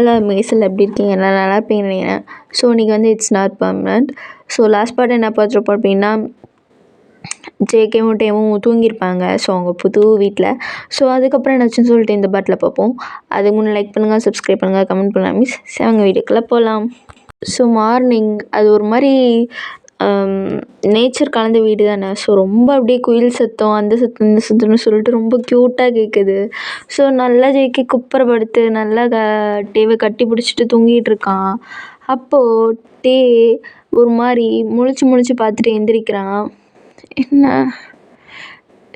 Hello மேசல் எப்படி இருக்கீங்க? நான் நல்லா இருப்பீங்கன்னு நினைக்கிறேன். ஸோ இன்றைக்கி வந்து it's not permanent. So last part என்ன பார்த்துருப்போம் அப்படின்னா, ஜேகேவும் டேவும் தூங்கியிருப்பாங்க. ஸோ அவங்க புது வீட்டில். ஸோ அதுக்கப்புறம் என்னாச்சுன்னு சொல்லிட்டு இந்த பாட்டில் பார்ப்போம். அதுக்கு முன்னே லைக் பண்ணுங்கள், சப்ஸ்கிரைப் பண்ணுங்கள், கமெண்ட் பண்ணுங்கள். மிஸ் அவங்க வீட்டுக்குள்ளே போகலாம். ஸோ மார்னிங் அது ஒரு மாதிரி நேச்சர் கலந்த வீடு தானே. ஸோ ரொம்ப அப்படியே குயில் சத்தம், அந்த சத்தம் இந்த சத்தம்னு சொல்லிட்டு ரொம்ப க்யூட்டாக கேட்குது. ஸோ நல்லா ஜேகே குப்புற படுத்து நல்லா டேவை கட்டி பிடிச்சிட்டு தூங்கிட்டு இருக்கான். அப்போது டே ஒரு மாதிரி முழிச்சு பார்த்துட்டு எந்திரிக்கிறான். என்ன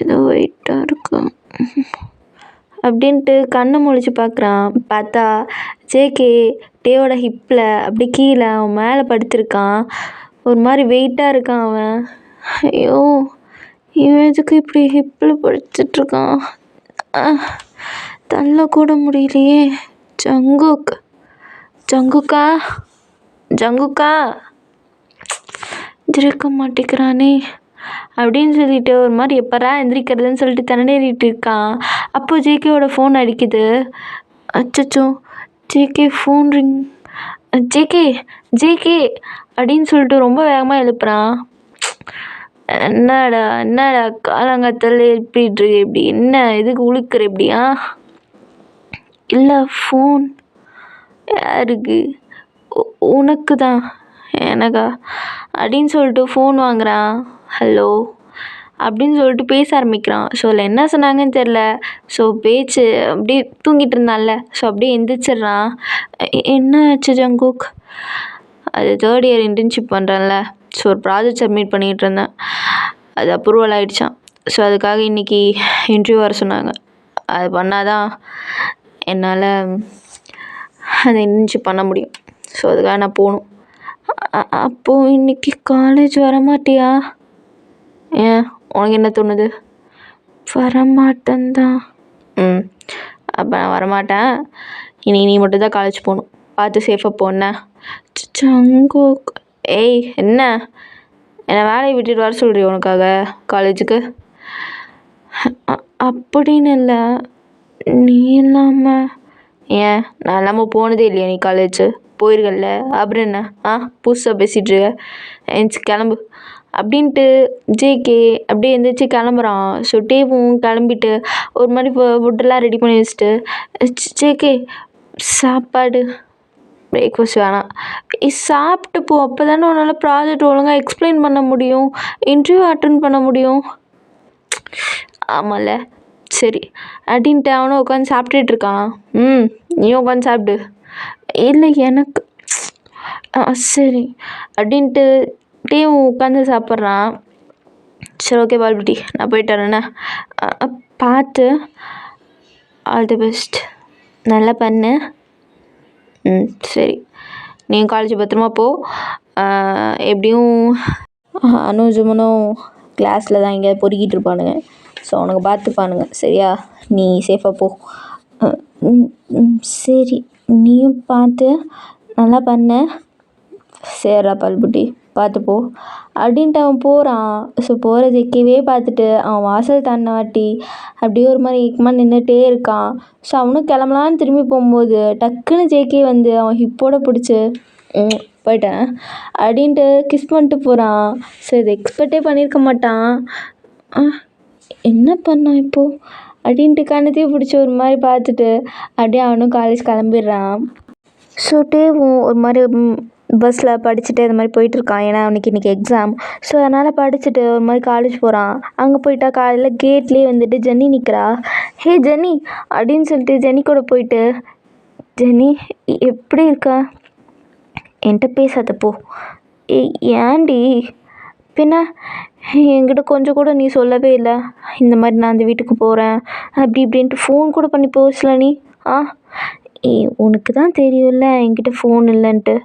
ஏதோ வெயிட்டாக இருக்கும் அப்படின்ட்டு கண்ணை முழிச்சு பார்க்குறான். பார்த்தா ஜேகே டேவோட ஹிப்பில் அப்படி கீழே அவன் மேலே படுத்திருக்கான். ஒரு மாதிரி வெயிட்டாக இருக்கான் அவன். ஐயோ, இவன் எதுக்கு இப்படி ஹிப்பில் படுத்துட்ருக்கான்? தள்ள கூட முடியலையே. ஜங்குக்கா எந்திரிக்க மாட்டேங்கிறானே அப்படின்னு சொல்லிட்டு ஒரு மாதிரி எப்பரா எந்திரிக்கிறதுன்னு சொல்லிட்டு திணறிட்டு இருக்கான். அப்போது ஜேகேவோட ஃபோன் அடிக்குது. அச்சச்சோ, ஜேகே ஃபோன் ரிங். ஜேகே அப்படின்னு சொல்லிட்டு ரொம்ப வேகமாக எழுப்புறான். என்னடா காலங்காத்தால எழுப்பிட்டு இப்படி என்ன எதுக்கு உழுக்கிற இப்படியா? இல்லை, ஃபோன் யாருக்கு? உனக்கு தான். எனக்கா அப்படின்னு சொல்லிட்டு ஃபோன் வாங்குறான். ஹலோ அப்படின்னு சொல்லிட்டு பேச ஆரம்பிக்கிறான். ஸோ அதில் என்ன சொன்னாங்கன்னு தெரில. ஸோ பேச்சு அப்படியே தூங்கிட்டு இருந்தான்ல. ஸோ அப்படியே எந்திரிச்சிட்றான். என்ன ஆச்சு ஜங்குக்? அது 3rd year இன்டர்ன்ஷிப் பண்ணுறேன்ல. ஸோ ஒரு ப்ராஜெக்ட் சப்மிட் பண்ணிகிட்டு இருந்தேன். அது அப்ரூவல் ஆகிடுச்சான். ஸோ அதுக்காக இன்றைக்கி இன்டர்வியூ வர சொன்னாங்க. அது பண்ணாதான் என்னால் அந்த இன்டர்ன்ஷிப் பண்ண முடியும். ஸோ அதுக்காக நான் போகணும். அப்போது இன்றைக்கி காலேஜ் வரமாட்டியா? ஏன், உனக்கு என்ன தோணுது? வரமாட்டேன்தான். அப்போ நான் வரமாட்டேன். நீ மட்டும்தான் காலேஜ் போகணும். பார்த்து சேஃபாக போன. ஜங்குக், ஏய் என்ன என்னை வேலையை விட்டுட்டு வர சொல்கிறிய உனக்காக காலேஜுக்கு? அப்படின்னு இல்லை, நீ இல்லாமல். ஏன், நான் இல்லாமல் போனதே இல்லையா நீ காலேஜு? போயிருக்கல, அப்புறம் என்ன? புதுசாக பேசிகிட்ருக்க. எந்திரிச்சு கிளம்பு அப்படின்ட்டு ஜேகே அப்படியே எழுந்திரிச்சு கிளம்புறான். ஸோ டேவும் கிளம்பிட்டு ஒரு மாதிரி ஃபுட்டெல்லாம் ரெடி பண்ணி வச்சுட்டு, ஜேகே சாப்பாடு பிரேக்ஃபாஸ்ட் வேணாம், சாப்பிட்டு போ. அப்போ தானே உன்னால் ப்ராஜெக்ட் ஒழுங்காக எக்ஸ்பிளைன் பண்ண முடியும், இன்டர்வியூ அட்டன் பண்ண முடியும். ஆமாம்ல, சரி அப்படின்ட்டு அவனும் உட்காந்து சாப்பிட்டுட்ருக்கான். நீயும் உட்காந்து சாப்பிடு. இல்லை எனக்கு சரி அப்படின்ட்டு டேவும் உட்காந்து சாப்பிட்றான். சரி ஓகே பால்பட்டி, நான் போயிட்டு வரேண்ணே. பார்த்து, ஆல் தி பெஸ்ட், நல்லா பண்ணு. சரி, நீங்கள் காலேஜ் பத்திரமா போ. எப்படியும் அனுஜமனும் கிளாஸில் தான் எங்கேயாவது பொறுக்கிட்டு இருப்பானுங்க. ஸோ அவனுக்கு பார்த்துப்பானுங்க, சரியா? நீ சேஃபாக போ. சரி, நீயும் பார்த்து நல்லா பண்ண. சரிடா பால்புட்டி, பார்த்துப்போ அப்படின்ட்டு அவன் போகிறான். ஸோ போகிற ஜேகேவே பார்த்துட்டு அவன் வாசல் தாண்டினாட்டி அப்படியே ஒரு மாதிரி ஏக்கமாக நின்றுட்டே இருக்கான். ஸோ அவனும் கிளம்பலான்னு திரும்பி போகும்போது டக்குன்னு ஜேகே வந்து அவன் ஹிப்போட பிடிச்சி போயிட்டேன் அப்படின்ட்டு கிஸ் பண்ணிட்டு போகிறான். ஸோ இதை எக்ஸ்பெக்டே பண்ணியிருக்க மாட்டான். என்ன பண்ணான் இப்போது அப்படின்ட்டு கண்ணத்தையும் பிடிச்சி ஒரு மாதிரி பார்த்துட்டு அப்படியே அவனும் காலேஜ் கிளம்பிடுறான். ஸோ டேவும் ஒரு மாதிரி பஸ்ஸில் படிச்சுட்டு இது மாதிரி போயிட்டுருக்கான். ஏன்னா அவனுக்கு இன்றைக்கி எக்ஸாம். ஸோ அதனால் படிச்சுட்டு ஒரு மாதிரி காலேஜ் போகிறான். அங்கே போயிட்டா காலையில் கேட்லேயே வந்துட்டு ஜென்னி நிற்கிறா. ஹே ஜென்னி அப்படின்னு சொல்லிட்டு ஜென்னி கூட போயிட்டு, ஜென்னி எப்படி இருக்கா? என்கிட்ட பேசாதப்போ. ஏன்டி? பின்ன என்கிட்ட கொஞ்சம் கூட நீ சொல்லவே இல்லை. இந்த மாதிரி நான் அந்த வீட்டுக்கு போகிறேன் அப்படி இப்படின்ட்டு ஃபோன் கூட பண்ணி போச்சல நீ. உனக்கு தான் தெரியும்ல என்கிட்ட ஃபோன் இல்லைன்ட்டு.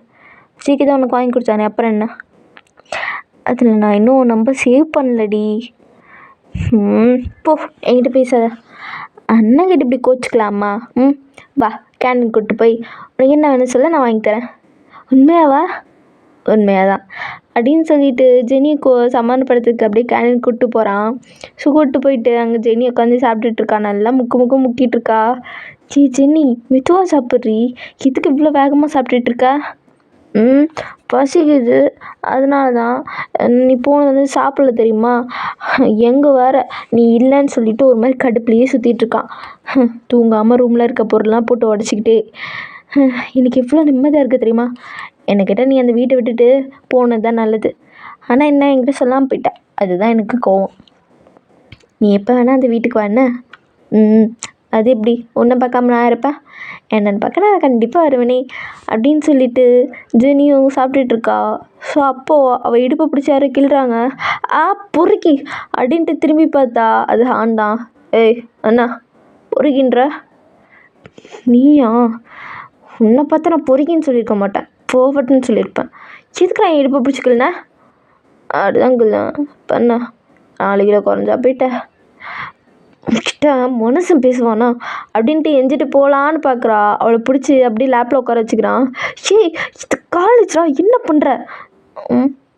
ஜேகே தான் உனக்கு வாங்கி கொடுத்தானே, அப்புறம் என்ன? அதில் நான் இன்னும் நம்பர் சேவ் பண்ணலடி. போ, என்கிட்ட பேசாத. அண்ணங்கிட்ட இப்படி கோச்சிக்கலாமா? வா கேண்டீன் கூப்பிட்டு போய் உனக்கு என்ன வேணும்னு சொல்ல, நான் வாங்கி தரேன். உண்மையாவா? உண்மையாக தான் அப்படின்னு சொல்லிட்டு ஜெனியை சமாதானப்படுத்துறதுக்கு அப்படியே கேண்டீன் கூப்பிட்டு போகிறான். ஸோ கூப்பிட்டு போயிட்டு அங்கே ஜெனி உட்காந்து சாப்பிட்டுட்டு இருக்கா. நல்லா முக்கு முக்கிட்டு இருக்கா. ஜெனி மெதுவாக சாப்பிட்றி, இதுக்கு இவ்வளோ வேகமாக சாப்பிட்டுட்டு இருக்கா? பசிக்குது, அதனால தான். நீ போனது சாப்பிடல தெரியுமா? எங்கே வேற நீ இல்லைன்னு சொல்லிட்டு ஒரு மாதிரி கடுப்புலையே சுற்றிட்டு இருக்கான். தூங்காமல் ரூமில் இருக்க பொருள்லாம் போட்டு உடச்சிக்கிட்டே. எனக்கு எவ்வளோ நிம்மதியாக இருக்குது தெரியுமா? என்கிட்ட நீ அந்த வீட்டை விட்டுட்டு போனது தான் நல்லது. ஆனால் என்ன என்கிட்ட சொல்லாமல் போயிட்ட, அதுதான் எனக்கு கோவம். நீ எப்போ வேணால் அந்த வீட்டுக்கு வாண்ண. அது எப்படி உன்னை பார்க்காம நான் இருப்பேன்? என்னன்னு பார்க்க நான் கண்டிப்பாக வருவேனே அப்படின்னு சொல்லிட்டு ஜெனியும் சாப்பிட்டுட்ருக்கா. ஸோ அப்போது அவள் இடுப்பை பிடிச்சி யாரும் கிள்றாங்க. பொறுக்கி அப்படின்ட்டு திரும்பி பார்த்தா அது ஹான் தான். ஏய் அண்ணா பொறுக்கின்ற நீயா? உன்னை பார்த்தா நான் பொறுக்கின்னு சொல்லியிருக்க மாட்டேன், போவட்டுன்னு சொல்லியிருப்பேன். எதுக்கு நான் இடுப்பை பிடிச்சிக்கலண்ணா? அப்படிதான் கில்லாம் பண்ணா 4 கிலோ குறைஞ்சா போயிட்டேன் கிட்ட மனுஷன் பேசுவானா அப்படின்ட்டு எஞ்சிட்டு போகலான்னு பார்க்குறா. அவளை பிடிச்சி அப்படியே லேப்பில் உட்கார வச்சுக்கிறான். இது காலேஜ்ரா, என்ன பண்ணுற?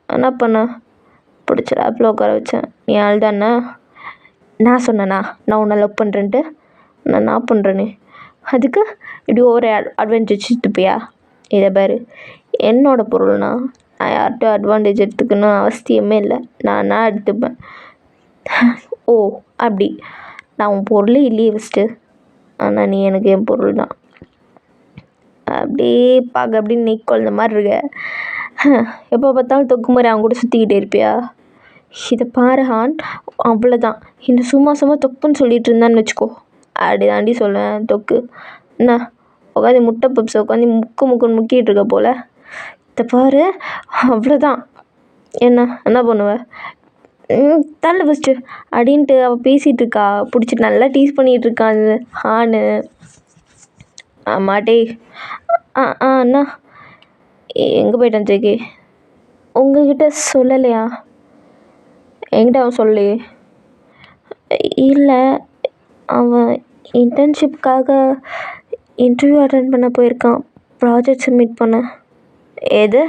என்ன பண்ண? பிடிச்சி லேப்பில் உட்கார வச்சேன். நீ ஆள் தானே? நான் சொன்னேண்ணா நான் உன்னை லவ் பண்ணுறேன்ட்டு? நான் பண்ணுறேனே, அதுக்கு இப்படி ஒரு அட்வான்டேஜ் எடுத்துப்பியா? இதை பாரு, என்னோடய பொருள்னா நான் யார்கிட்ட அட்வான்டேஜ் எடுத்துக்கணும் அவசியமே இல்லை, நான் எடுத்துப்பேன். ஓ அப்படி? நான் உன் பொருளே இல்லையே ஃபஸ்ட்டு, ஆனால் நீ எனக்கு என் பொருள் தான். அப்படியே பார்க்க அப்படின்னு நெய் குழந்த மாதிரி இருக்க. எப்போ பார்த்தாலும் தொக்கு மாதிரி அவங்க கூட சுற்றிக்கிட்டே இருப்பியா? இதை பாரு ஹான், அவ்வளோதான். இந்த சும்மா தொக்குன்னு சொல்லிட்டு இருந்தான்னு வச்சுக்கோ, அப்படி தாண்டி சொல்லுவேன் தொக்கு. என்ன உட்காந்து முட்டை பப்ஸை உட்காந்து முக்குன்னு முக்கிட்டு இருக்க போல். இதை பாரு, அவ்வளோதான். என்ன பண்ணுவேன்? தள்ள ஃபஸ்ட்டு அப்படின்ட்டு அவள் பேசிகிட்டு இருக்கா. பிடிச்சிட்டு நல்லா டீஸ் பண்ணிகிட்டு இருக்கான் ஹானு. ஆமாட்டே. அண்ணா எங்கே போயிட்டான் ஜேகே? உங்ககிட்ட சொல்லலையா? என்கிட்ட அவன் சொல்லலையே. இல்லை, அவன் இன்டர்ன்ஷிப்காக இன்டர்வியூ அட்டன் பண்ண போயிருக்கான், ப்ராஜெக்ட் சப்மிட் பண்ண. எது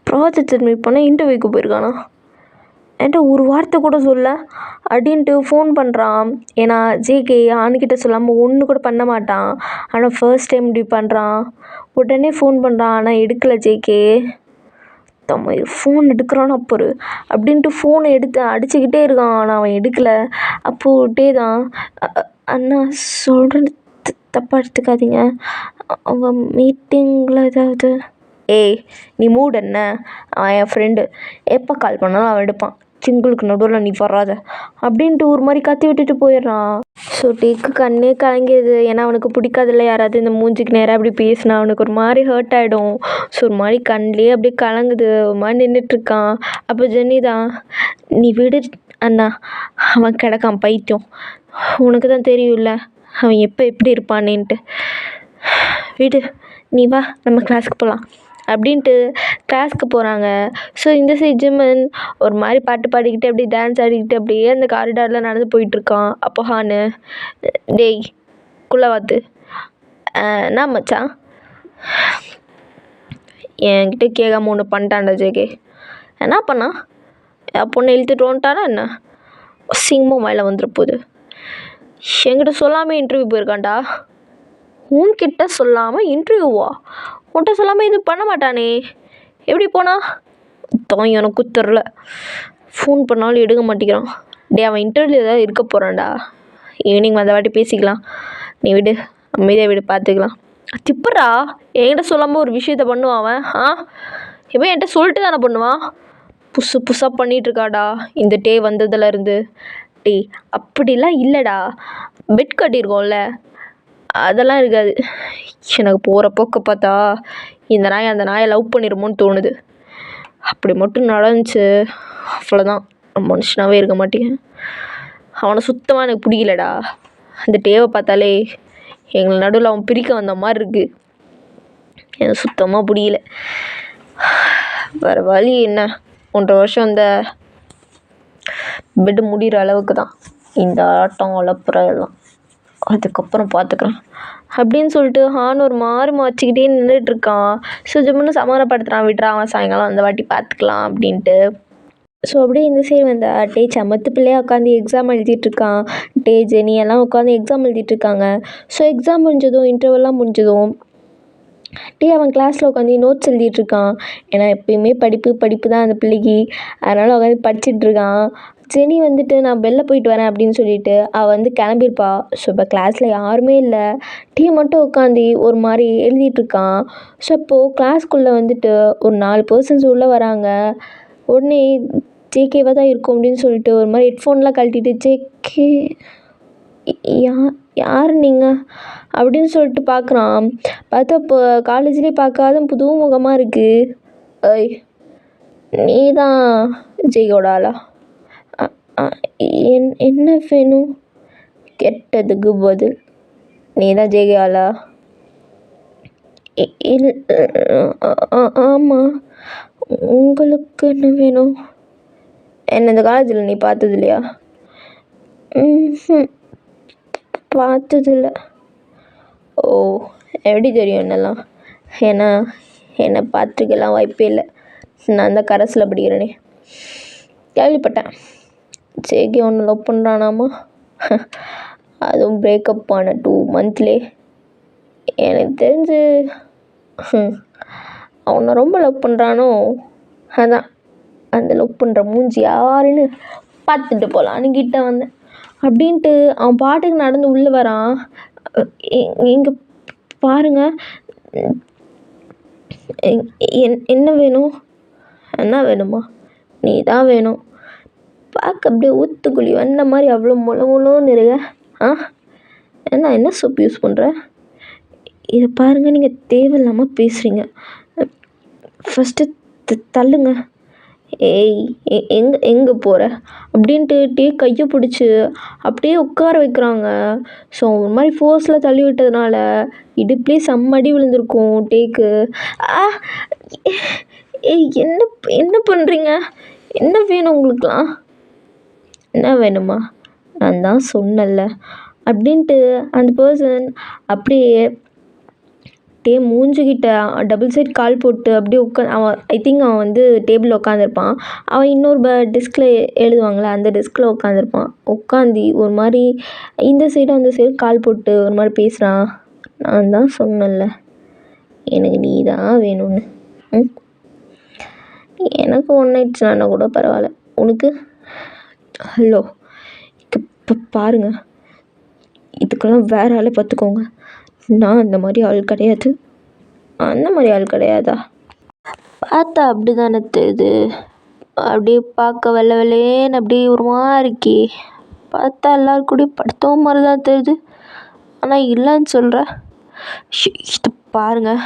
ப்ராஜெக்ட் சப்மிட் பண்ண இன்டர்வியூக்கு போயிருக்கானா? என்கிட்ட ஒரு வார்த்தை கூட சொல்ல அப்படின்ட்டு ஃபோன் பண்ணுறான். ஏன்னா ஜேகே ஆணுக்கிட்ட சொல்லாமல் ஒன்று கூட பண்ண மாட்டான், ஆனால் ஃபர்ஸ்ட் டைம் இப்படி பண்ணுறான். உடனே ஃபோன் பண்ணுறான், ஆனால் எடுக்கலை ஜேகே. தம்ம ஃபோன் எடுக்கிறான்னு அப்போ அப்படின்ட்டு ஃபோனை எடுத்து அடிச்சுக்கிட்டே இருக்கான், ஆனால் அவன் எடுக்கலை. அப்போட்டே தான் அண்ணா சொல்கிறது தப்பாக எடுத்துக்காதீங்க, அவன் மீட்டிங்கில் ஏதாவது. ஏய் நீ மூடு என்ன? அவன் என் ஃப்ரெண்டு, எப்போ கால் பண்ணாலும் அவன் எடுப்பான், சிங்களுக்கு நடுவில் நீ வராத அப்படின்ட்டு ஒரு மாதிரி கத்தி விட்டுட்டு போயிடுறான். ஸோ டேக்கு கண்ணே கலங்கிடுது. ஏன்னா அவனுக்கு பிடிக்காதில்ல யாராவது இந்த மூஞ்சிக்கு நேராக அப்படி பேசினா அவனுக்கு ஒரு மாதிரி ஹர்ட் ஆகிடும். ஸோ ஒரு மாதிரி கண்லேயே அப்படியே கலங்குது, ஒரு மாதிரி நின்றுட்டுருக்கான். அப்போ ஜெனி தான், நீ விடு அண்ணா, அவன் கிடக்கான் பைத்தியம், உனக்கு தான் தெரியும்ல அவன் எப்போ எப்படி இருப்பானேன்ட்டு. விடு, நீ வா நம்ம கிளாஸுக்கு போகலாம் அப்படின்ட்டு கிளாஸ்க்கு போகிறாங்க. ஸோ இந்த சைட் ஜிம்மன் ஒரு மாதிரி பாட்டு பாடிக்கிட்டு அப்படியே டான்ஸ் ஆடிக்கிட்டு அப்படியே அந்த காரிடாரில் நடந்து போயிட்டுருக்கான். அப்போ ஹானு, டேய் குள்ளவாத்து, நான் மச்சான் என்கிட்ட கேட்காம ஒன்று பண்ணிட்டான்டா ஜேகே. என்ன பண்ணா? பொண்ணை இழுத்துட்டு வந்துட்டானா என்ன? சிங்கமும் மேலே வந்துட போகுது. என்கிட்ட சொல்லாமல் இன்டர்வியூ போயிருக்கான்டா. உன்கிட்ட சொல்லாமல் இன்டர்வியூவா? உன்கிட்ட சொல்லாமல் இது பண்ண மாட்டானே, எப்படி போனா? தான் எனக்கு தெரில, ஃபோன் பண்ணாலும் எடுக்க மாட்டேங்கிறான். டே அவன் இன்டர்வியூ ஏதாவது இருக்க போகிறான்டா, ஈவினிங் வந்த வாட்டி பேசிக்கலாம், நீ விடு, அமைதியாக விடு, பார்த்துக்கலாம். திப்புறா, என்கிட்ட சொல்லாமல் ஒரு விஷயத்த பண்ணுவான் அவன். எப்போ என்கிட்ட சொல்லிட்டு தானே பண்ணுவான். புதுசாக பண்ணிகிட்ருக்காடா இந்த டே வந்ததுலேருந்து. டே அப்படிலாம் இல்லைடா, பெட் கட்டியிருக்கோம்ல அதெல்லாம் இருக்காது. எனக்கு போகிற போக்க பார்த்தா இந்த நாய் அந்த நாயை லவ் பண்ணிடுமோன்னு தோணுது. அப்படி மட்டும் நடந்துச்சு அவ்வளோதான், மனுஷனாகவே இருக்க மாட்டேங்க. அவனை சுத்தமாக எனக்கு பிடிக்கலடா. அந்த டேவை பார்த்தாலே எங்களை நடுவில் அவன் பிரிக்க வந்த மாதிரி இருக்குது, எனக்கு சுத்தமாக பிடிக்கல. வேறு வழி என்ன, 1.5 வருஷம் இந்த பெட்டு முடிகிற அளவுக்கு தான் இந்த ஆட்டம் வளர்ப்புற எல்லாம், அதுக்கப்புறம் பார்த்துக்குறேன் அப்படின்னு சொல்லிட்டு ஹார்ன் ஒரு மாதிரி வச்சுக்கிட்டே நின்றுட்டுருக்கான். ஸோ ஜம்முன்னு சமாதானப்படுத்துகிறான், விட்றா அவன் சாயங்காலம் அந்த வாட்டி பார்த்துக்கலாம் அப்படின்ட்டு. ஸோ அப்படியே இந்த சைடு வந்தா டே சமத்து பிள்ளையா உட்காந்து எக்ஸாம் எழுதிட்டுருக்கான். டே ஜெனி எல்லாம் உட்காந்து எக்ஸாம் எழுதிட்டுருக்காங்க. ஸோ எக்ஸாம் முடிஞ்சதும் இன்டர்வெல்லாம் முடிஞ்சதும் டே அவன் கிளாஸில் உட்காந்து நோட்ஸ் எழுதிட்டுருக்கான். ஏன்னா எப்பயுமே படிப்பு தான் அந்த பிள்ளைக்கு. அதனால் உட்காந்து படிச்சிட்ருக்கான். ஜெனி வந்துட்டு நான் வெளில போயிட்டு வரேன் அப்படின்னு சொல்லிட்டு அவள் வந்து கிளம்பியிருப்பா. ஸோ இப்போ கிளாஸில் யாருமே இல்லை. டீ மட்டும் உட்காந்து ஒரு மாதிரி எழுதிட்டுருக்கான். ஸோ இப்போது கிளாஸ்க்குள்ளே வந்துட்டு ஒரு 4 பர்சன்ஸ் உள்ளே வராங்க. உடனே ஜேகேவாக தான் இருக்கும் அப்படின்னு சொல்லிட்டு ஒரு மாதிரி ஹெட்ஃபோன்லாம் கழட்டிட்டு ஜேகே யா யார் நீங்கள் அப்படின்னு சொல்லிட்டு பார்க்குறான். பார்த்தா இப்போ காலேஜ்லேயே பார்க்காத புது முகமாக இருக்குது. ஐய் நீ தான் ஜெயோட ஆளா? என்ன வேணும்? கெட்டதுக்கு பதில் நீ தான் ஜெய ஆளா? ஆமாம். உங்களுக்கு என்ன வேணும்? என்ன இந்த காலேஜில் நீ பார்த்தது இல்லையா? பார்த்ததில்ல. ஓ எப்படி தெரியும் என்னெல்லாம்? ஏன்னா என்னை பார்த்துருக்கலாம் வாய்ப்பே இல்லை. நான் தான் கரஸில் படிக்கிறேனே. கேள்விப்பட்டேன் ஜேகே ஒன்று லவ் பண்ணுறானாமா. அதுவும் பிரேக்கப் ஆன 2 மந்த்லே. எனக்கு தெரிஞ்சு அவனை ரொம்ப லவ் பண்ணுறானோ. அதான் அந்த லவ் பண்ணுற மூஞ்சி யாருன்னு பார்த்துட்டு போகலான்னு கிட்ட வந்தேன் அப்படின்ட்டு அவன் பாட்டுக்கு நடந்து உள்ளே வரான். இங்கே பாருங்க. என்ன வேணும்? என்ன வேணுமா? நீ தான் வேணும். பார்க்க அப்படியே ஊத்துக்குழி வந்த மாதிரி அவ்வளோ முளமுளோன்னு இருக்க. என்ன சோப் யூஸ் பண்ணுற? இதை பாருங்கள், நீங்கள் தேவையில்லாமல் பேசுகிறீங்க. ஃபஸ்ட்டு தள்ளுங்க. ஏய் எங்கே போகிற அப்படின்ட்டு டீ கையை பிடிச்சி அப்படியே உட்கார வைக்கிறாங்க. ஸோ ஒரு மாதிரி ஃபோர்ஸில் தள்ளி விட்டதுனால இடுப்புலேயே செம்மடி விழுந்திருக்கும் டேக்கு. ஏய் என்ன பண்ணுறீங்க? என்ன வேணும் உங்களுக்குலாம்? என்ன வேணுமா? நான் தான் சொன்னல அப்படின்ட்டு அந்த பர்சன் அப்படியே டே மூஞ்சிக்கிட்ட டபுள் சைட் கால் போட்டு அப்படியே அவன் ஐ திங்க் அவன் வந்து டேபிளில் உட்காந்துருப்பான். அவன் இன்னொரு டெஸ்கில் எழுதுவாங்களே அந்த டெஸ்கில் உட்காந்துருப்பான். உட்காந்து ஒரு மாதிரி இந்த சைடு அந்த சைடு கால் போட்டு ஒரு மாதிரி பேசுகிறான். நான் தான் சொன்னல எனக்கு நீ தான் வேணும்னு. எனக்கு 1 night ஸ்டாண்ட்னா கூட பரவாயில்ல, உனக்கு? ஹலோ இப்போ பாருங்கள், இதுக்கெல்லாம் வேறு ஆளை பார்த்துக்கோங்க. நான் அந்த மாதிரி ஆள் கிடையாது. அந்த மாதிரி ஆள் கிடையாதா? பார்த்தா அப்படி தானே தெரியுது. அப்படியே பார்க்க வெள்ளை வெள்ளையேன்னு அப்படியே ஒரு மாதிரி இருக்கே. பார்த்தா எல்லாரும் கூட படுத்தவும் மாதிரி தான் தெரியுது. ஆனால் இல்லைன்னு சொல்கிற. இது பாருங்கள்,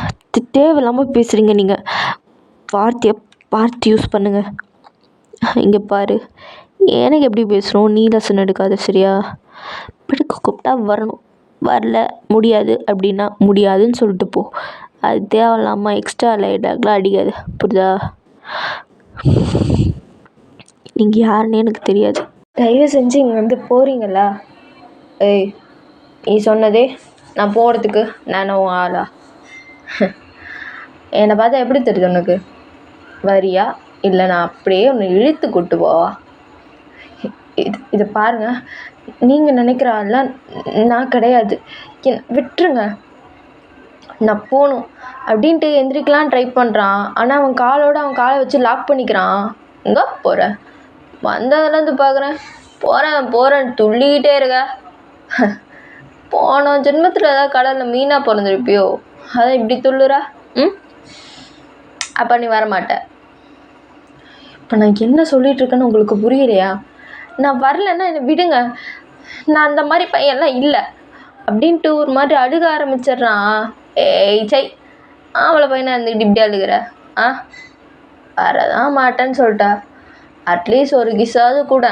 தேவையில்லாமல் பேசுகிறீங்க. நீங்கள் வார்த்தையை பார்த்து யூஸ் பண்ணுங்கள். இங்கே பாரு, எனக்கு எப்படி பேசுகிறோம் நீ லெசன் எடுக்காத சரியா? படுக்க கூப்பிட்டா வரணும், வரல முடியாது அப்படின்னா முடியாதுன்னு சொல்லிட்டு போ. அது தேவையில்லாமல் எக்ஸ்ட்ரா லைட்டாகலாம் அடிக்காது, புரியுதா? நீங்கள் யாருன்னு எனக்கு தெரியாது. தயவு செஞ்சு இங்கே வந்து போகிறீங்களா? ஏய் நீ சொன்னதே நான் போகிறதுக்கு நான் உன் ஆளா? என்னை பார்த்தா எப்படி தெரியுது உனக்கு? வரியா இல்லை நான் அப்படியே உன்னை இழுத்து கூட்டு போவா? இதை பாருங்கள், நீங்கள் நினைக்கிற ஆள்லாம் நான் கிடையாது. விட்டுருங்க, நான் போகணும் அப்படின்ட்டு எந்திரிக்கலாம் ட்ரை பண்ணுறான். ஆனால் அவன் அவன் காலை வச்சு லாக் பண்ணிக்கிறான். எங்கே போகிற? வந்ததுலேருந்து பார்க்குறேன் போகிறேன் துள்ளிக்கிட்டே இருக்க. போன ஜென்மத்தில் ஏதாவது கடலில் மீனாக பிறந்திருப்பியோ, அதான் இப்படி துள்ளுற. அப்போ நீ வரமாட்ட. இப்போ நான் என்ன சொல்லிகிட்ருக்கேன்னு உங்களுக்கு புரியலையா? நான் வரலன்னா என்னை விடுங்க, நான் அந்த மாதிரி பையன்லாம் இல்லை அப்படின்ட்டு ஒரு மாதிரி அழுக ஆரம்பிச்சிடுறான். ஏய் சை, ஆம்பளை பையனை இருந்துக்கிட்டு இப்படி அழுகிற? வரதான் மாட்டேன்னு சொல்லிட்டா. அட்லீஸ்ட் ஒரு கிஸ்ஸாவது கூட.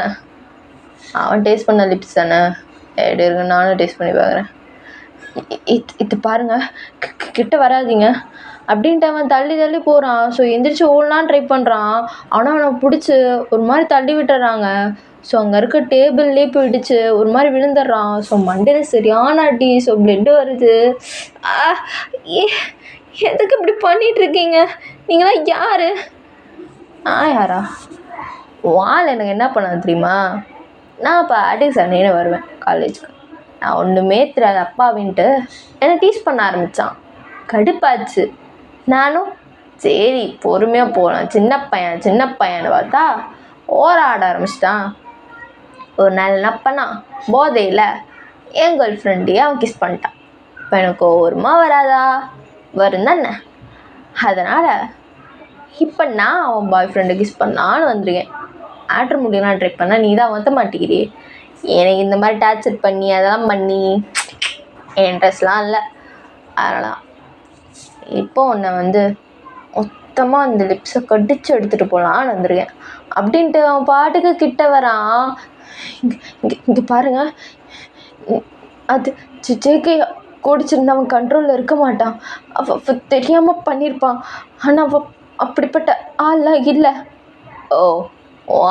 அவன் டேஸ்ட் பண்ண லிப்ஸ் தானே, எப்படி இருக்கு நானும் டேஸ்ட் பண்ணி பார்க்குறேன். இது பாருங்கள், கிட்ட வராதிங்க அப்படின்ட்டு அவன் தள்ளி போகிறான். ஸோ எந்திரிச்சு ஓடலான்னு ட்ரை பண்ணுறான். ஆனால் அவனை பிடிச்சி ஒரு மாதிரி தள்ளி விட்டுறாங்க. ஸோ அங்கே இருக்க டேபிள்லேயே போயிடுச்சு, ஒரு மாதிரி விழுந்துடுறான். ஸோ மண்டையில் சரியான அடி. ஸோ பிளட்டு வருது. ஏ எதுக்கு இப்படி பண்ணிகிட்ருக்கீங்க? நீங்களாம் யார்? யாரா? எனக்கு என்ன பண்ண தெரியுமா? நான் பாட்டுக்கு சண்டேன்னு வருவேன் காலேஜுக்கு. நான் ஒன்றுமே தெரியாது அப்பாவின்ட்டு என்னை டீஸ் பண்ண ஆரம்பித்தான். கடுப்பாச்சு. நானும் சரி பொறுமையாக போகலாம், சின்ன பையனை பார்த்தா ஓராட ஆரம்பிச்சிட்டான். ஒரு நாள் என்ன பண்ணான், போதையில் என் கேர்ள் ஃப்ரெண்டையே அவன் கிஸ் பண்ணிட்டான். இப்போ எனக்கு ஒருமா வராதா? வரும் தானே. அதனால் இப்போ நான் அவன் பாய் ஃப்ரெண்டை கிஸ் பண்ணான்னு வந்துருக்கேன். ஆட்ரு முடியலாம் ட்ரை பண்ணால் நீ தான் வந்து மாட்டேங்கிறியே. எனக்கு இந்த மாதிரி டார்ச்சர் பண்ணி அதெல்லாம் பண்ணி இன்ட்ரெஸ்ட்லாம் இல்லை. அதனால் இப்போ உன்னை மொத்தமாக அந்த லிப்ஸை கடிச்சு எடுத்துகிட்டு போகலான்னு வந்துருக்கேன் அப்படின்ட்டு அவன் பாட்டுக்கு கிட்ட வரான். இங்கே பாருங்க, அது ஜேகே குடிச்சிருந்தா அவன் கண்ட்ரோலில் இருக்க மாட்டான். அவ தெரியாமல் பண்ணியிருப்பான். ஆனால் அவள் அப்படிப்பட்ட ஆள்லாம் இல்லை. ஓ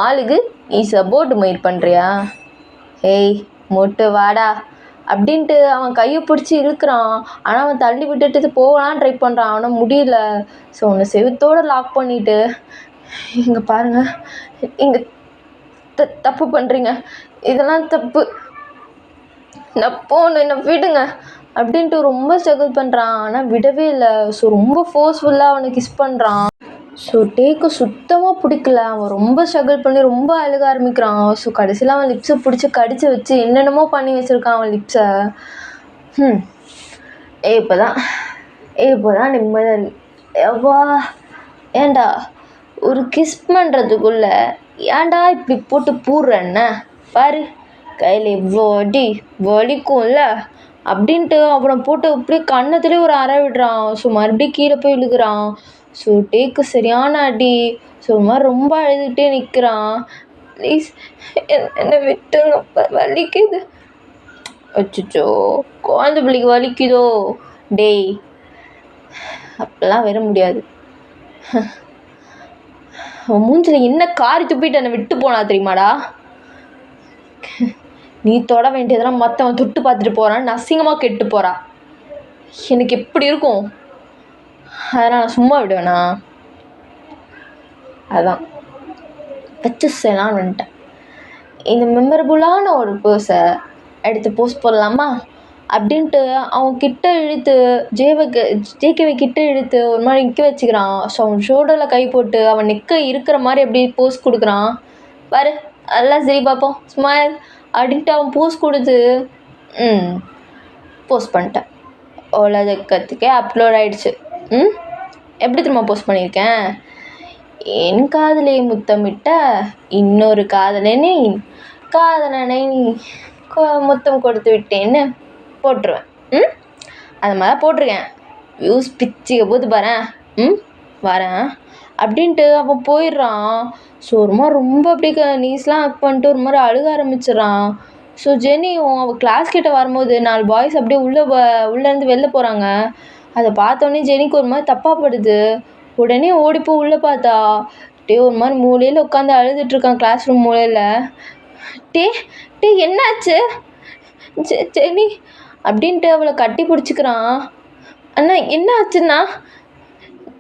ஆளுக்கு நீ சப்போர்ட் மயிர் பண்ணுறியா? ஏய் மொட்டு வாடா அப்படின்ட்டு அவன் கையை பிடிச்சி இழுக்கிறான். ஆனால் அவன் தள்ளி விட்டுட்டு போகலான்னு ட்ரை பண்ணுறான். ஆனால் முடியல. ஸோ அவனை செவுத்தோடு லாக் பண்ணிவிட்டு இங்கே பாருங்கள், இங்கே தப்பு பண்ணுறீங்க, இதெல்லாம் தப்பு, நான் போகணும், என்னை விடுங்க அப்படின்ட்டு ரொம்ப ஸ்ட்ரகிள் பண்ணுறான். ஆனால் விடவே இல்லை. ஸோ ரொம்ப ஃபோர்ஸ்ஃபுல்லாக அவனை கிஸ் பண்ணுறான். ஸோ டேக்கு சுத்தமாக பிடிக்கல. அவன் ரொம்ப ஸ்ட்ரகிள் பண்ணி ரொம்ப அழுக ஆரம்பிக்கிறான். ஸோ கடைசியில் அவன் லிப்ஸை பிடிச்சி கடிச்சு வச்சு என்னென்னமோ பண்ணி வச்சுருக்கான் அவன் லிப்ஸை. இப்போ தான் நிம்மதியாக இருக்கு. எவ்வா ஏண்டா ஒரு கிஸ் பண்ணுறதுக்குள்ள ஏன்டா இப்படி போட்டு பூடுறேன்ன பாரு, கையில் இவ்வளோ அடி வலிக்கும்ல அப்படின்ட்டு அவனை போட்டு அப்படியே கன்னத்துலேயே ஒரு அறை விடுறான். ஸோ மறுபடியும் கீழே போய் இழுக்கிறான். ஸோ டேக்கு சரியான அடி. ஸோ ஒரு மாதிரி ரொம்ப அழுதுகிட்டே நிற்கிறான். ப்ளீஸ் என்னை விட்டுங்க, வலிக்குது. அச்சோ குழந்தை பிள்ளைக்கு வலிக்குதோ? டேய் அப்பெல்லாம் வர முடியாது. மூஞ்சில் என்ன காரி துப்பிட்டு என்னை விட்டு போனா தெரியுமாடா? நீ தொட வேண்டியதெல்லாம் மற்றவன் தொட்டு பார்த்துட்டு போகிறான்னு அசிங்கமாக கெட்டு போகிறா. எனக்கு எப்படி இருக்கும்? அதனால் நான் சும்மா விடுவேண்ணா. அதான் வச்சு செய்யலான்னு வந்துட்டேன். இந்த மெமரபுளான ஒரு போஸை எடுத்து போஸ்ட் போடலாமா அப்படின்ட்டு அவன் கிட்ட இழுத்து ஜேகேவை கிட்ட இழுத்து ஒரு மாதிரி நிற்க வச்சுக்கிறான். ஸோ அவன் ஷோல்டரில் கை போட்டு அவன் நிற்க இருக்கிற மாதிரி எப்படி போஸ் கொடுக்குறான் பாரு. எல்லாம் சரி பார்ப்போம், ஸ்மைல் அப்படின்ட்டு அவன் போஸ் கொடுத்து போஸ்ட் பண்ணிட்டேன். உலகத்துக்கே அப்லோட் ஆகிடுச்சு. எப்படி திரும்ப போஸ்ட் பண்ணியிருக்கேன்? என் காதலை முத்தமிட்ட இன்னொரு காதலனை முத்தம் கொடுத்து விட்டேன்னு போட்டுருவேன். அது மாதிரி போட்டிருக்கேன். வியூஸ் பிச்சுக்க போது பாரேன். வரேன் அப்படின்ட்டு அவன் போயிடுறான். ஸோ ஒரு மாதிரி ரொம்ப அப்படியே நீஸ்லாம் ஹக் பண்ணிட்டு ஒரு மாதிரி அழுக ஆரம்பிச்சிடறான். ஸோ ஜெனியும் அவள் கிளாஸ் கிட்டே வரும்போது 4 பாய்ஸ் அப்படியே உள்ளேருந்து வெளில போகிறாங்க. அதை பார்த்தோன்னே ஜெனிக்கு ஒரு மாதிரி தப்பாக படுது. உடனே ஓடிப்போ உள்ளே பார்த்தா ஒரு மாதிரி மூலையில் உட்காந்து அழுதுட்ருக்கான், கிளாஸ் ரூம் மூலையில். டே என்னாச்சு ஜெனி அப்படின்ட்டு அவளை கட்டி பிடிச்சிக்கிறான். அண்ணா என்ன ஆச்சுண்ணா?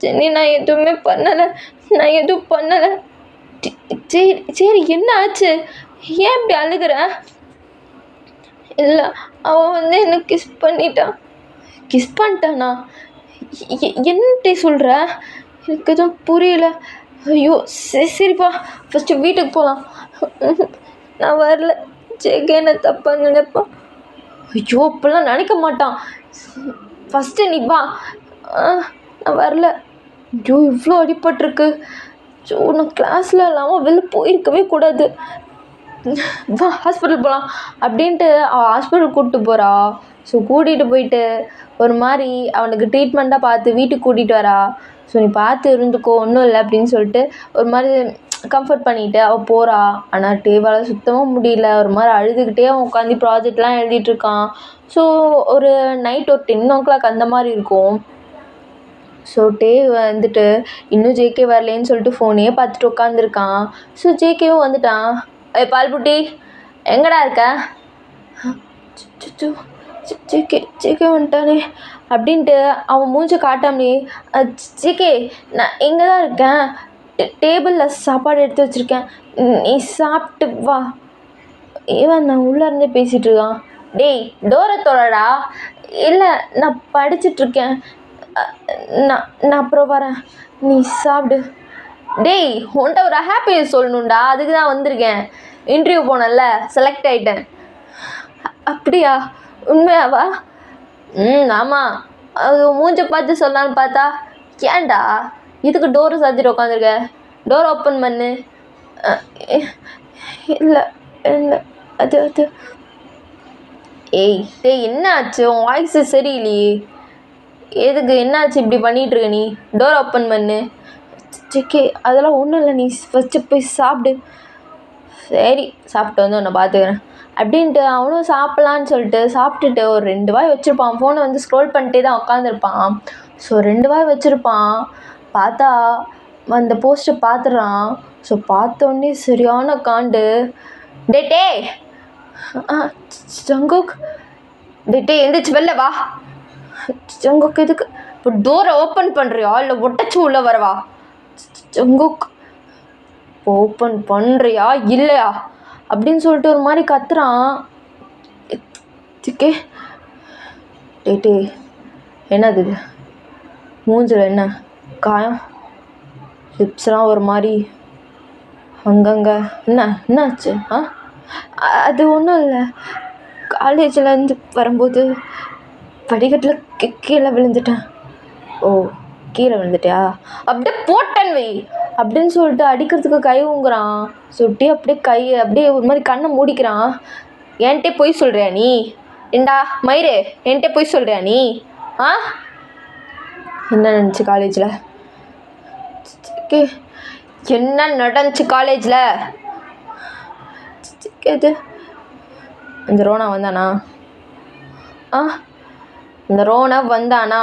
ஜெனி நான் எதுவும் பண்ணலை. சரி என்ன ஆச்சு? ஏன் இப்படி அழுகிற? இல்லை அவன் என்னை கிஸ் பண்ணிட்டானா? என்னட்டே சொல்கிற? எனக்கு எதுவும் புரியல. ஐயோ சரிப்பா, ஃபஸ்ட்டு வீட்டுக்கு போகலாம். நான் வரல, ஜேகே என்ன தப்பாக நினைப்பான். ஐயோ இப்பெல்லாம் நினைக்க மாட்டான். ஃபஸ்ட்டு நீ வா. நான் வரல. ஐயோ இவ்வளோ அடிபட்டிருக்கு. ஸோ நான் கிளாஸில் இல்லாமல் வெளில போயிருக்கவே கூடாது. வா ஹாஸ்பிட்டல் போகலாம் அப்படின்ட்டு அவள் ஹாஸ்பிட்டல் கூப்பிட்டு போகிறா. ஸோ கூட்டிகிட்டு போயிட்டு ஒரு மாதிரி அவனுக்கு ட்ரீட்மெண்ட்டாக பார்த்து வீட்டுக்கு கூட்டிகிட்டு வரா. ஸோ நீ பார்த்து இருந்துக்கோ, ஒன்றும் இல்லை அப்படின்னு சொல்லிட்டு ஒரு மாதிரி கம்ஃபர்ட் பண்ணிவிட்டு அவள் போகிறா. ஆனால் டேவால் சுத்தமாக முடியல. ஒரு மாதிரி அழுதுகிட்டே அவன் உட்காந்து ப்ராஜெக்ட்லாம் எழுதிட்டுருக்கான். ஸோ ஒரு நைட் ஒரு 10 o'clock அந்த மாதிரி இருக்கும். ஸோ வந்துட்டு இன்னும் ஜேகே வரலேன்னு சொல்லிட்டு ஃபோனையே பார்த்துட்டு உட்காந்துருக்கான். ஸோ ஜேகேவும் வந்துட்டான். ஏய் பால்புட்டி எங்கடா இருக்க? அச்சச்சோ! ஜேகே வந்துட்டானே அப்படின்ட்டு அவன் மூஞ்ச காட்டாமலே ஜேகே நான் இங்கே தான் இருக்கேன், டேபிளில் சாப்பாடு எடுத்து வச்சுருக்கேன், நீ சாப்பிட்டு வா. இவன் நான் உள்ளே இருந்தே பேசிகிட்டு இருக்கான். டேய் டோரை தொலைடா. இல்லை நான் படிச்சிட்ருக்கேன், நான் அப்புறம் வரேன், நீ சாப்பிடு. டேய் உன்கிட்ட ஒரு ஹாப்பி சொல்லணும்டா, அதுக்கு தான் வந்திருக்கேன். இன்டர்வியூ போனேன்ல, செலக்ட் ஆகிட்டேன். அப்படியா? உண்மையாவா? ஆமாம். அது மூஞ்ச பார்த்து சொல்லலான்னு பார்த்தா ஏன்டா இதுக்கு டோரை சாத்திட்டு உட்காந்துருக்க? டோர் ஓப்பன் பண்ணு. இல்லை இல்லை அது அது ஏய் டேய் என்ன ஆச்சு? உன் வாய்ஸு சரியில்லையே. எதுக்கு என்னாச்சு இப்படி பண்ணிகிட்ருக்க நீ? டோர் ஓப்பன் பண்ணு. ஜேகே அதெல்லாம் ஒன்றும் இல்லை, நீ ஃபஸ்ட்டு போய் சாப்பிடு. சரி சாப்பிட்டு வந்து உன்னை பார்த்துக்கிறேன் அப்படின்ட்டு அவனும் சாப்பிட்லான்னு சொல்லிட்டு சாப்பிட்டுட்டு ஒரு 2 வாய் வச்சுருப்பான். ஃபோனை வந்து ஸ்க்ரோல் பண்ணிட்டே தான் உட்காந்துருப்பான். ஸோ 2 வாய் வச்சுருப்பான். பார்த்தா அந்த போஸ்ட்டை பார்த்துடுறான். ஸோ பார்த்தோன்னே சரியான காண்டு. டே ஜங்குக், டே எந்திரிச்சு வெளில வா. ஜங்குக் எதுக்கு இப்போ டோரை ஓப்பன் பண்ணுறியா இல்லை ஒட்டச்சு உள்ளே வரவா? ஜங்குக் ஓப்பன் பண்ணுறியா இல்லையா அப்படின்னு சொல்லிட்டு ஒரு மாதிரி கத்துறான். டே என்னது இது? மூஞ்சில் என்ன காயம்? லிப்ஸ்லாம் ஒரு மாதிரி அங்கங்கே என்னாச்சு? அது ஒன்றும் இல்லை, காலேஜிலேருந்து வரும்போது படிக்கட்டில் கீழே விழுந்துட்டேன். ஓ கீழே விழுந்துட்டியா? அப்படியே போட்டேன் வை அப்படின்னு சொல்லிட்டு அடிக்கிறதுக்கு கை ஊங்குறான். சுட்டி அப்படியே அப்படியே ஒரு மாதிரி கண்ணை மூடிக்கிறான். என்கிட்டே பொய் சொல்கிறியா நீ? ஏண்டா மயிறு என்கிட்டே பொய் சொல்கிறியா நீ? என்ன நடந்துச்சு காலேஜில்? என்ன நடந்துச்சு காலேஜில்? இது இந்த ரோனா வந்தானா? இந்த ரோனா வந்தானா?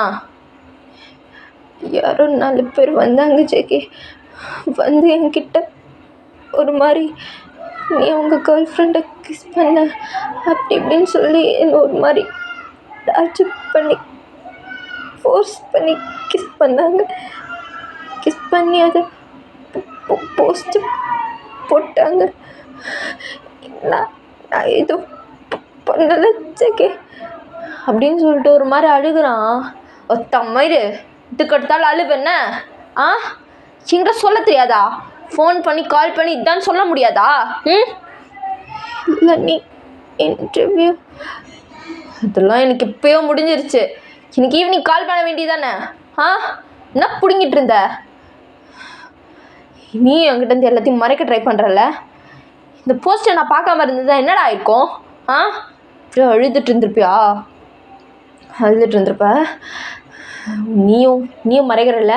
யாரோ 4 பேர் வந்தாங்க ஜேகே. வந்து என்கிட்ட ஒரு மாதிரி நீ உங்கள் கேர்ள் ஃப்ரெண்டை கிஸ் பண்ண அப்படி இப்படின்னு சொல்லி ஒரு மாதிரி டார்ச்சர் பண்ணி ஃபோர்ஸ் பண்ணி கிஸ் பண்ணாங்க. கிஸ் பண்ணி அதை போஸ்ட்டு போட்டாங்க. நான் எதுவும் பண்ணலை ஜேகே அப்படின்னு சொல்லிட்டு ஒரு மாதிரி அழுகுறான். ஒத்த மயிறு இதுக்கு எடுத்தாலும் அழுவேன்ன? எங்கிட்ட சொல்ல தெரியாதா? ஃபோன் பண்ணி கால் பண்ணி இதான்னு சொல்ல முடியாதா? இல்லை நீ இன்டர்வியூ இதெல்லாம் எனக்கு எப்போயோ முடிஞ்சிருச்சு. இன்னைக்கு ஈவினிங் கால் பண்ண வேண்டியதானே? என்ன பிடுங்கிட்டு இருந்த நீ? என்கிட்ட இருந்து எல்லாத்தையும் மறைக்க ட்ரை பண்ணுறல. இந்த போஸ்ட்டை நான் பார்க்காம இருந்ததா என்னடா ஆயிருக்கும்? அப்படியே அழுதுட்டு இருந்திருப்ப. நீயும் மறைக்கிறல்ல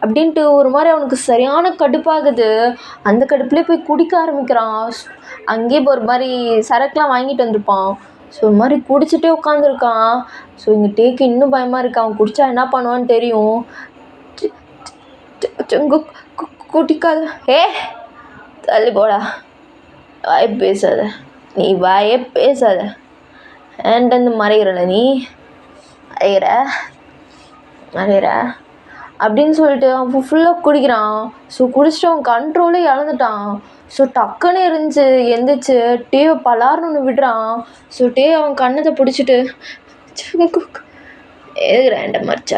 அப்படின்ட்டு ஒரு மாதிரி அவனுக்கு சரியான கடுப்பாகுது. அந்த கடுப்புலேயே போய் குடிக்க ஆரம்பிக்கிறான். அங்கேயே ஒரு மாதிரி சரக்குலாம் வாங்கிட்டு வந்திருப்பான். ஸோ ஒரு மாதிரி குடிச்சிட்டே உட்காந்துருக்கான். ஸோ இங்கே டேக்கு இன்னும் பயமாக இருக்கு, அவன் குடித்தா என்ன பண்ணுவான்னு தெரியும். குடிக்காத தள்ளி போடா, வாயே பேசாத ஏன்ட்டு மறைகிறல நீ மறைகிற அப்படின்னு சொல்லிட்டு அவன் ஃபுல்லாக குடிக்கிறான். ஸோ குடிச்சிட்டு அவன் கண்ட்ரோலே இழந்துட்டான். ஸோ டக்குன்னு எந்திரிச்சு டேவை பலார்னு ஒன்று விடுறான். ஸோ அவன் கண்ணத்தை பிடிச்சிட்டு எதுக்குற என்கிட்ட மறைச்ச?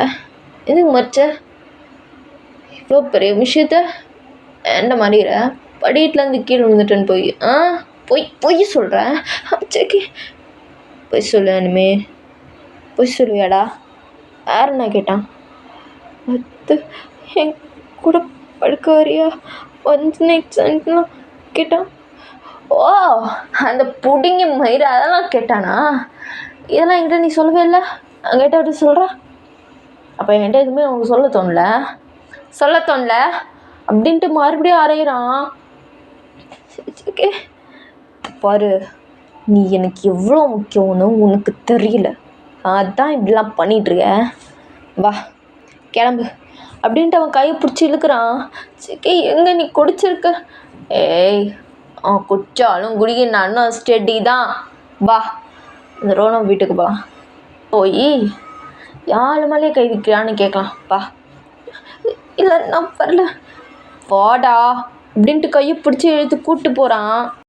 எதுக்கு மறைச்ச? இவ்வளோ பெரிய விஷயத்த என்கிட்ட மறைகிற? படியிலேருந்து கீழே விழுந்துட்டேன்னு பொய் சொல்கிறேன். சரி பொய் சொல்லு, இனிமே பொய் சொல்லுவியாடா? யார் நான் கேட்டான்? என் கூட படுக்க வரியா வந்து நைட்லாம் கேட்டான். ஓ அந்த புடிங்கி மயிறு அதெல்லாம் கேட்டானா? இதெல்லாம் என்கிட்ட நீ சொல்லவே இல்லை, என்கிட்ட அப்படி சொல்கிற? அப்போ என்கிட்ட எதுவுமே உனக்கு சொல்ல தோணல அப்படின்ட்டு மறுபடியும் அரைகிறான். பாரு, நீ எனக்கு எவ்வளோ முக்கியம்னு உனக்கு தெரியல, அதான் இப்படிலாம் பண்ணிகிட்ருக்க. வா கிளம்பு அப்படின்ட்டு அவன் கையை பிடிச்சி இழுக்கிறான். எங்கே நீ குடிச்சிருக்க? ஏய் அவன் குடிச்சாலும் குடிக்கினாலும் ஸ்டெடி தான். வா இந்த ரோனோ வீட்டுக்கு போகலாம். போய் யாழ் மேலேயே கை வைக்கிறான்னு கேட்கலாம். வா. இல்லை நான் வரல. வாடா அப்படின்ட்டு கையை பிடிச்சி இழுத்து கூப்பிட்டு போகிறான்.